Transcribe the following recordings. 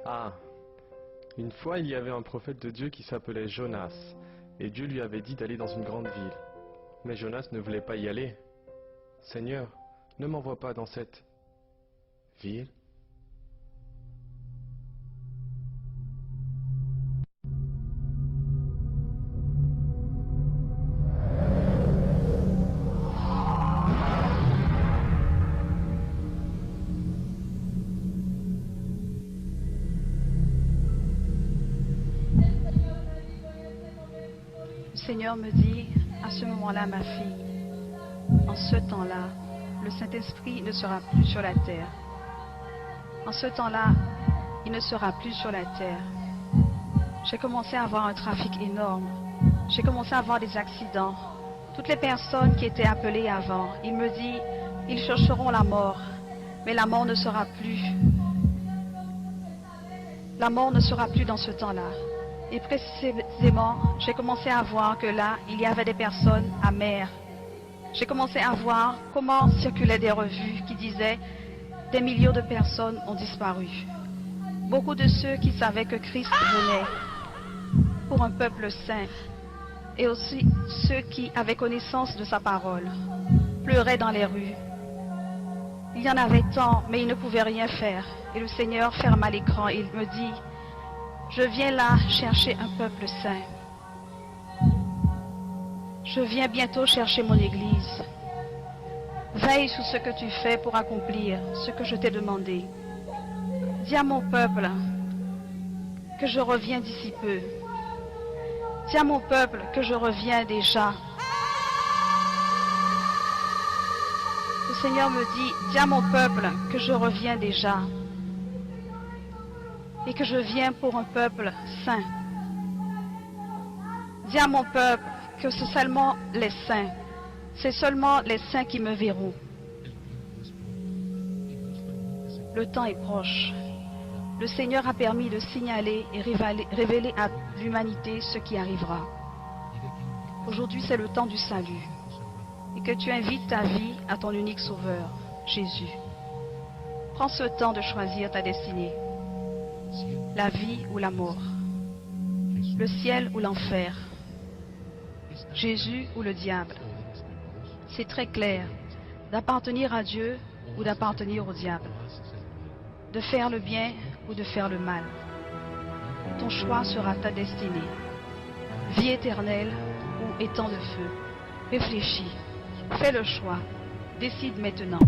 Ah, une fois il y avait un prophète de Dieu qui s'appelait Jonas, et Dieu lui avait dit d'aller dans une grande ville. Mais Jonas ne voulait pas y aller. Seigneur, ne m'envoie pas dans cette ville. Le Seigneur me dit, à ce moment-là, ma fille, en ce temps-là, le Saint-Esprit ne sera plus sur la terre. En ce temps-là, il ne sera plus sur la terre. J'ai commencé à avoir un trafic énorme. J'ai commencé à avoir des accidents. Toutes les personnes qui étaient appelées avant, il me dit, ils chercheront la mort, mais la mort ne sera plus. La mort ne sera plus dans ce temps-là. Et précisément, j'ai commencé à voir que là, il y avait des personnes amères. J'ai commencé à voir comment circulaient des revues qui disaient des millions de personnes ont disparu. Beaucoup de ceux qui savaient que Christ venait pour un peuple saint et aussi ceux qui avaient connaissance de sa parole pleuraient dans les rues. Il y en avait tant, mais ils ne pouvaient rien faire. Et le Seigneur ferma l'écran et il me dit, je viens là chercher un peuple saint. Je viens bientôt chercher mon église. Veille sur ce que tu fais pour accomplir ce que je t'ai demandé. Dis à mon peuple que je reviens d'ici peu. Dis à mon peuple que je reviens déjà. Le Seigneur me dit, dis à mon peuple que je reviens déjà. Et que je viens pour un peuple saint. Dis à mon peuple que c'est seulement les saints. C'est seulement les saints qui me verront. Le temps est proche. Le Seigneur a permis de signaler et révéler à l'humanité ce qui arrivera. Aujourd'hui, c'est le temps du salut. Et que tu invites ta vie à ton unique sauveur, Jésus. Prends ce temps de choisir ta destinée. La vie ou la mort. Le ciel ou l'enfer. Jésus ou le diable. C'est très clair, d'appartenir à Dieu ou d'appartenir au diable, de faire le bien ou de faire le mal. Ton choix sera ta destinée, vie éternelle ou étang de feu. Réfléchis, fais le choix, décide maintenant.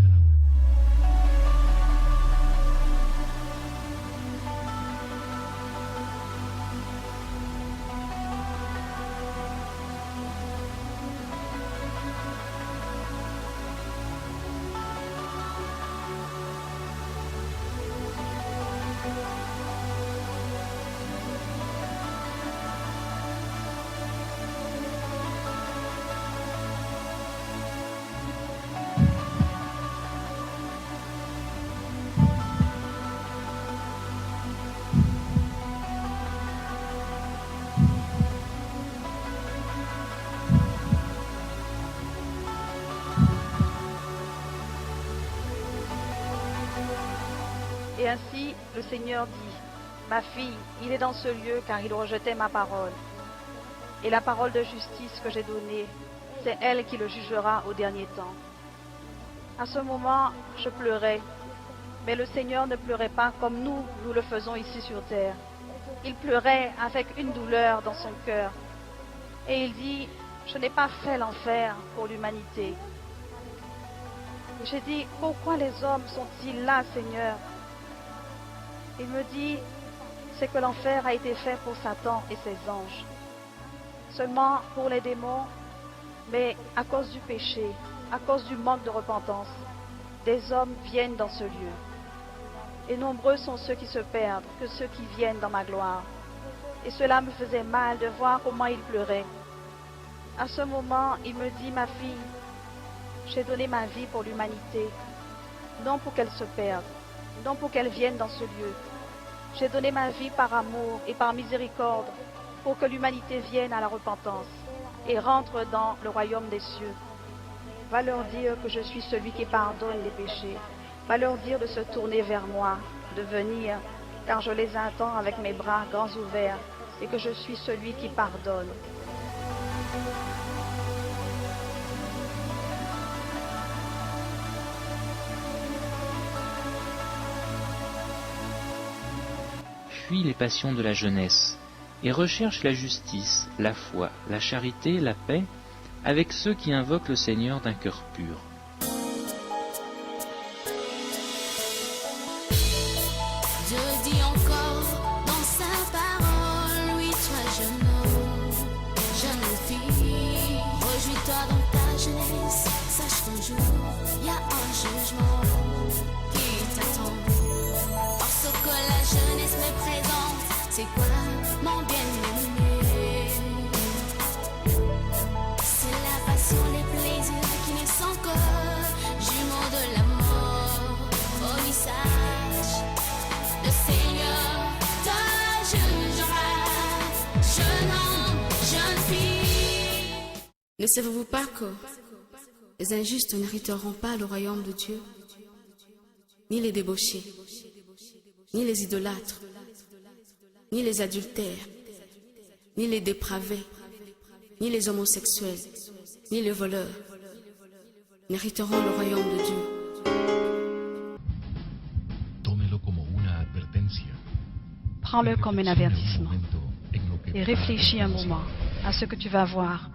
Et ainsi, le Seigneur dit, ma fille, il est dans ce lieu car il rejetait ma parole. Et la parole de justice que j'ai donnée, c'est elle qui le jugera au dernier temps. À ce moment, je pleurais, mais le Seigneur ne pleurait pas comme nous le faisons ici sur terre. Il pleurait avec une douleur dans son cœur. Et il dit, je n'ai pas fait l'enfer pour l'humanité. J'ai dit, pourquoi les hommes sont-ils là, Seigneur? Il me dit, c'est que l'enfer a été fait pour Satan et ses anges. Seulement pour les démons, mais à cause du péché, à cause du manque de repentance, des hommes viennent dans ce lieu. Et nombreux sont ceux qui se perdent que ceux qui viennent dans ma gloire. Et cela me faisait mal de voir comment il pleurait. À ce moment, il me dit, ma fille, j'ai donné ma vie pour l'humanité, non pour qu'elle se perde, non pour qu'elle vienne dans ce lieu. J'ai donné ma vie par amour et par miséricorde pour que l'humanité vienne à la repentance et rentre dans le royaume des cieux. Va leur dire que je suis celui qui pardonne les péchés. Va leur dire de se tourner vers moi, de venir car je les attends avec mes bras grands ouverts et que je suis celui qui pardonne. Fuis les passions de la jeunesse et recherche la justice, la foi, la charité, la paix avec ceux qui invoquent le Seigneur d'un cœur pur. Dieu dit encore dans sa parole, oui toi jeune fille, réjouis-toi dans ta jeunesse, sache qu'un jour, y a un jugement qui t'attend. Parce que la jeunesse me présente, c'est quoi mon bien-aimé? C'est la passion, les plaisirs qui ne sont que jumeaux de la mort au visage. Le Seigneur te jugera, jeune homme, jeune fille. Ne savez-vous pas que les injustes n'hériteront pas le royaume de Dieu, ni les débauchés, ni les idolâtres, ni les adultères, ni les dépravés, ni les homosexuels, ni les voleurs n'hériteront le royaume de Dieu. Prends-le comme un avertissement et réfléchis un moment à ce que tu vas voir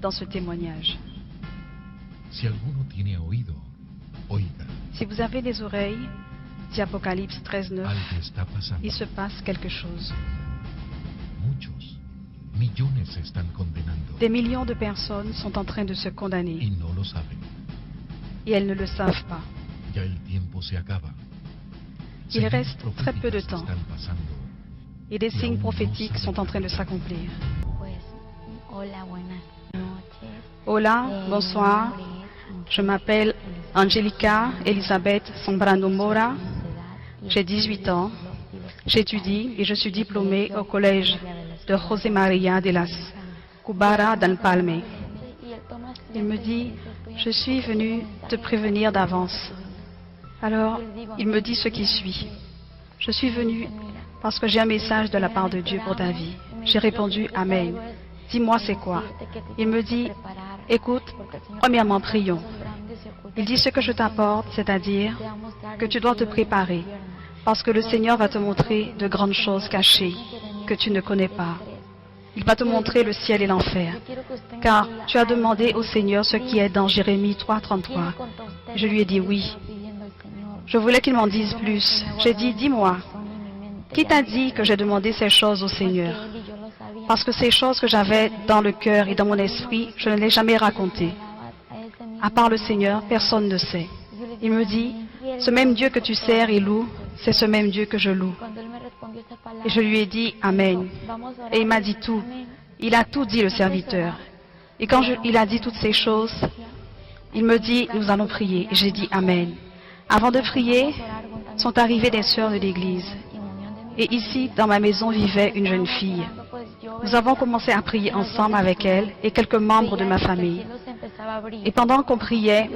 dans ce témoignage. Si vous avez des oreilles, dit Apocalypse 13:9, il se passe quelque chose. Des millions de personnes sont en train de se condamner et elles ne le savent pas. Il reste très peu de temps et des signes prophétiques sont en train de s'accomplir. Hola, bonsoir. Je m'appelle Angelica Elisabeth Sombrano Mora. J'ai 18 ans. J'étudie et je suis diplômée au collège de José María de las Cubara d'Al Palme. Il me dit, je suis venu te prévenir d'avance. Alors, il me dit ce qui suit. Je suis venu parce que j'ai un message de la part de Dieu pour ta vie. J'ai répondu, Amen. Dis-moi c'est quoi? Il me dit, écoute, premièrement prions. Il dit ce que je t'apporte, c'est-à-dire que tu dois te préparer, parce que le Seigneur va te montrer de grandes choses cachées que tu ne connais pas. Il va te montrer le ciel et l'enfer, car tu as demandé au Seigneur ce qui est dans Jérémie 3:33. Je lui ai dit oui. Je voulais qu'il m'en dise plus. J'ai dit, dis-moi, qui t'a dit que j'ai demandé ces choses au Seigneur? Parce que ces choses que j'avais dans le cœur et dans mon esprit, je ne les ai jamais racontées. À part le Seigneur, personne ne sait. Il me dit, ce même Dieu que tu sers et loues, c'est ce même Dieu que je loue. Et je lui ai dit, Amen. Et il m'a dit tout. Il a tout dit, le serviteur. Et quand il a dit toutes ces choses, il me dit, nous allons prier. Et j'ai dit, Amen. Avant de prier, sont arrivées des sœurs de l'église. Et ici, dans ma maison, vivait une jeune fille. Nous avons commencé à prier ensemble avec elle et quelques membres de ma famille. Et pendant qu'on priait,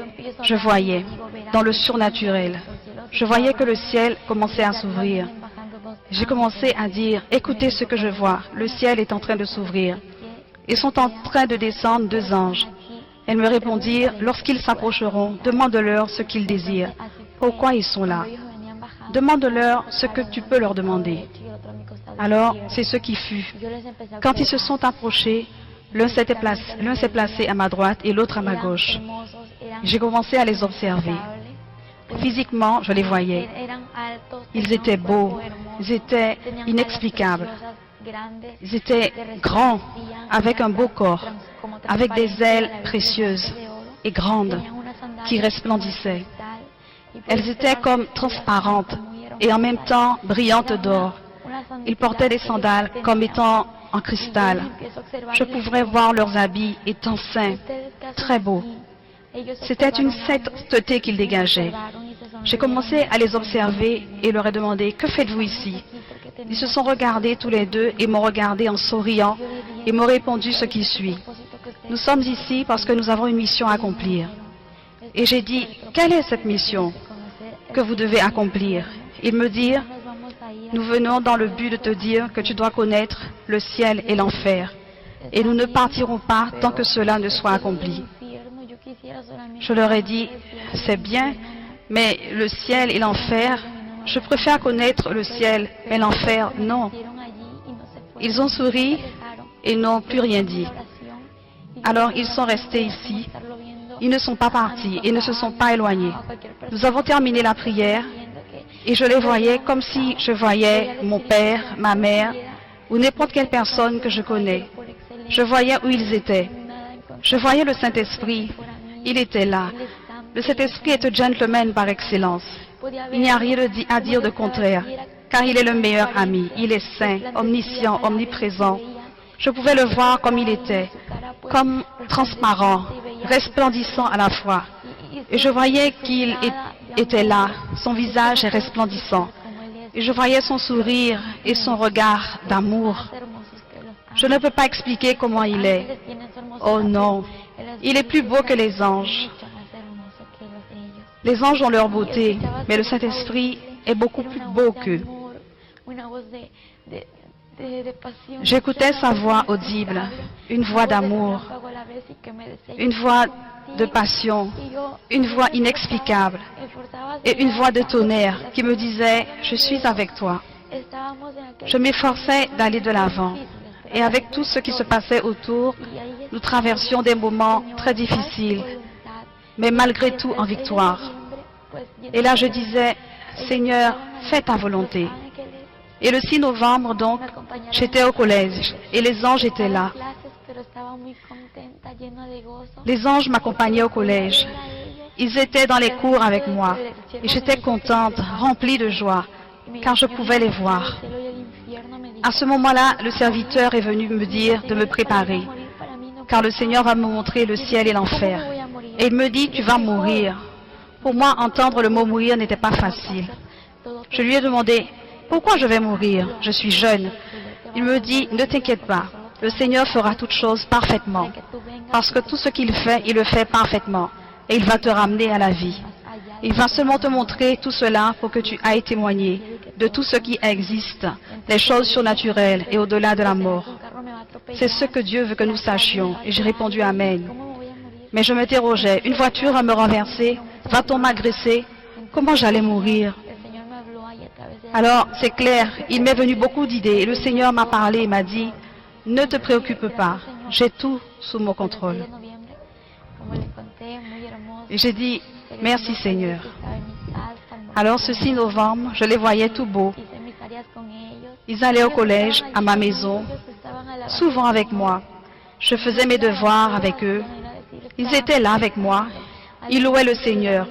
je voyais, dans le surnaturel, je voyais que le ciel commençait à s'ouvrir. J'ai commencé à dire, écoutez ce que je vois, le ciel est en train de s'ouvrir. Ils sont en train de descendre 2 anges. Elles me répondirent, lorsqu'ils s'approcheront, demande-leur ce qu'ils désirent. Pourquoi ils sont là? Demande-leur ce que tu peux leur demander. Alors, c'est ce qui fut. Quand ils se sont approchés, l'un s'est placé à ma droite et l'autre à ma gauche. J'ai commencé à les observer. Physiquement, je les voyais. Ils étaient beaux, ils étaient inexplicables. Ils étaient grands, avec un beau corps, avec des ailes précieuses et grandes qui resplendissaient. Elles étaient comme transparentes et en même temps brillantes d'or. Ils portaient des sandales comme étant en cristal. Je pouvais voir leurs habits étant sains, très beaux. C'était une sainteté qu'ils dégageaient. J'ai commencé à les observer et leur ai demandé, que faites-vous ici? Ils se sont regardés tous les deux et m'ont regardé en souriant et m'ont répondu ce qui suit. Nous sommes ici parce que nous avons une mission à accomplir. Et j'ai dit, quelle est cette mission que vous devez accomplir? Ils me dirent, Nous venons dans le but de te dire que tu dois connaître le ciel et l'enfer. Et nous ne partirons pas tant que cela ne soit accompli. Je leur ai dit, c'est bien, mais le ciel et l'enfer, je préfère connaître le ciel, mais l'enfer, non. Ils ont souri et n'ont plus rien dit. Alors ils sont restés ici. Ils ne sont pas partis et ne se sont pas éloignés. Nous avons terminé la prière et je les voyais comme si je voyais mon père, ma mère ou n'importe quelle personne que je connais. Je voyais où ils étaient. Je voyais le Saint-Esprit. Il était là. Le Saint-Esprit est un gentleman par excellence. Il n'y a rien à dire de contraire, car il est le meilleur ami. Il est saint, omniscient, omniprésent. Je pouvais le voir comme il était, comme transparent, resplendissant à la fois. Et je voyais qu'il était là, son visage est resplendissant. Et je voyais son sourire et son regard d'amour. Je ne peux pas expliquer comment il est. Oh non, il est plus beau que les anges. Les anges ont leur beauté, mais le Saint-Esprit est beaucoup plus beau qu'eux. J'écoutais sa voix audible, une voix d'amour, une voix de passion, une voix inexplicable et une voix de tonnerre qui me disait « Je suis avec toi ». Je m'efforçais d'aller de l'avant et avec tout ce qui se passait autour, nous traversions des moments très difficiles, mais malgré tout en victoire. Et là je disais « Seigneur, fais ta volonté ». Et le 6 novembre, donc, j'étais au collège et les anges étaient là. Les anges m'accompagnaient au collège. Ils étaient dans les cours avec moi et j'étais contente, remplie de joie, car je pouvais les voir. À ce moment-là, le serviteur est venu me dire de me préparer, car le Seigneur va me montrer le ciel et l'enfer. Et il me dit, tu vas mourir. Pour moi, entendre le mot mourir n'était pas facile. Je lui ai demandé, pourquoi je vais mourir? Je suis jeune. Il me dit, ne t'inquiète pas, le Seigneur fera toutes choses parfaitement, parce que tout ce qu'il fait, il le fait parfaitement, et il va te ramener à la vie. Il va seulement te montrer tout cela pour que tu ailles témoigner de tout ce qui existe, des choses surnaturelles et au-delà de la mort. C'est ce que Dieu veut que nous sachions, et j'ai répondu Amen. Mais je m'interrogeais, une voiture va me renverser, va-t-on m'agresser? Comment j'allais mourir? Alors, c'est clair, il m'est venu beaucoup d'idées et le Seigneur m'a parlé et m'a dit, ne te préoccupe pas, j'ai tout sous mon contrôle. Et j'ai dit, merci Seigneur. Alors, ce 6 novembre, je les voyais tout beaux. Ils allaient au collège, à ma maison, souvent avec moi. Je faisais mes devoirs avec eux. Ils étaient là avec moi. Ils louaient le Seigneur.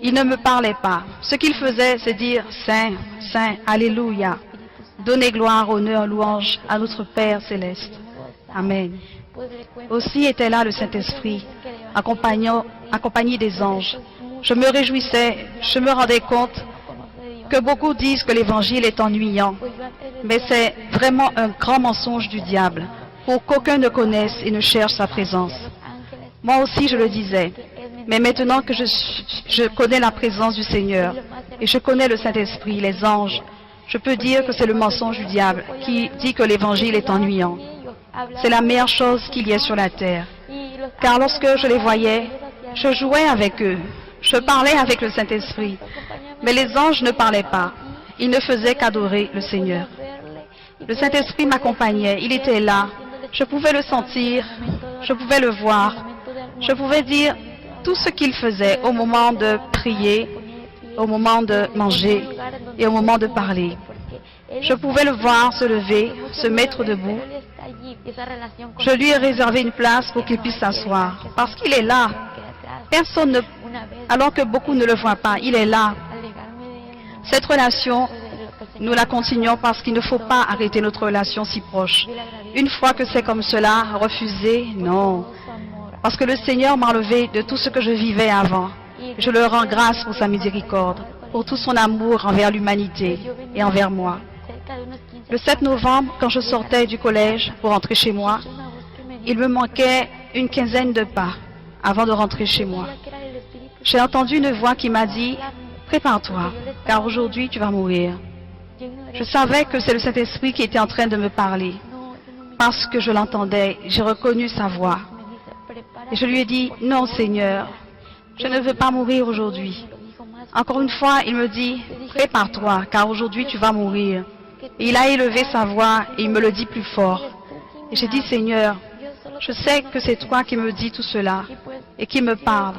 Ils ne me parlaient pas. Ce qu'ils faisaient, c'est dire « Saint, Saint, Alléluia ». Donner gloire, honneur, louange à notre Père céleste. Amen. Aussi était là le Saint-Esprit, accompagné des anges. Je me réjouissais, je me rendais compte que beaucoup disent que l'Évangile est ennuyant. Mais c'est vraiment un grand mensonge du diable, pour qu'aucun ne connaisse et ne cherche sa présence. Moi aussi je le disais. Mais maintenant que je connais la présence du Seigneur et je connais le Saint-Esprit, les anges, je peux dire que c'est le mensonge du diable qui dit que l'Évangile est ennuyant. C'est la meilleure chose qu'il y ait sur la terre. Car lorsque je les voyais, je jouais avec eux, je parlais avec le Saint-Esprit. Mais les anges ne parlaient pas, ils ne faisaient qu'adorer le Seigneur. Le Saint-Esprit m'accompagnait, il était là, je pouvais le sentir, je pouvais le voir, je pouvais dire tout ce qu'il faisait au moment de prier, au moment de manger et au moment de parler. Je pouvais le voir se lever, se mettre debout. Je lui ai réservé une place pour qu'il puisse s'asseoir, parce qu'il est là. Personne ne... Alors que beaucoup ne le voient pas, il est là. Cette relation, nous la continuons parce qu'il ne faut pas arrêter notre relation si proche. Une fois que c'est comme cela, refuser, non. Parce que le Seigneur m'a enlevé de tout ce que je vivais avant. Je le rends grâce pour sa miséricorde, pour tout son amour envers l'humanité et envers moi. Le 7 novembre, quand je sortais du collège pour rentrer chez moi, il me manquait une quinzaine de pas avant de rentrer chez moi. J'ai entendu une voix qui m'a dit « Prépare-toi, car aujourd'hui tu vas mourir ». Je savais que c'est le Saint-Esprit qui était en train de me parler. Parce que je l'entendais, j'ai reconnu sa voix. Et je lui ai dit, non Seigneur, je ne veux pas mourir aujourd'hui. Encore une fois, il me dit, prépare-toi, car aujourd'hui tu vas mourir. Et il a élevé sa voix et il me le dit plus fort. Et j'ai dit, Seigneur, je sais que c'est toi qui me dis tout cela et qui me parle.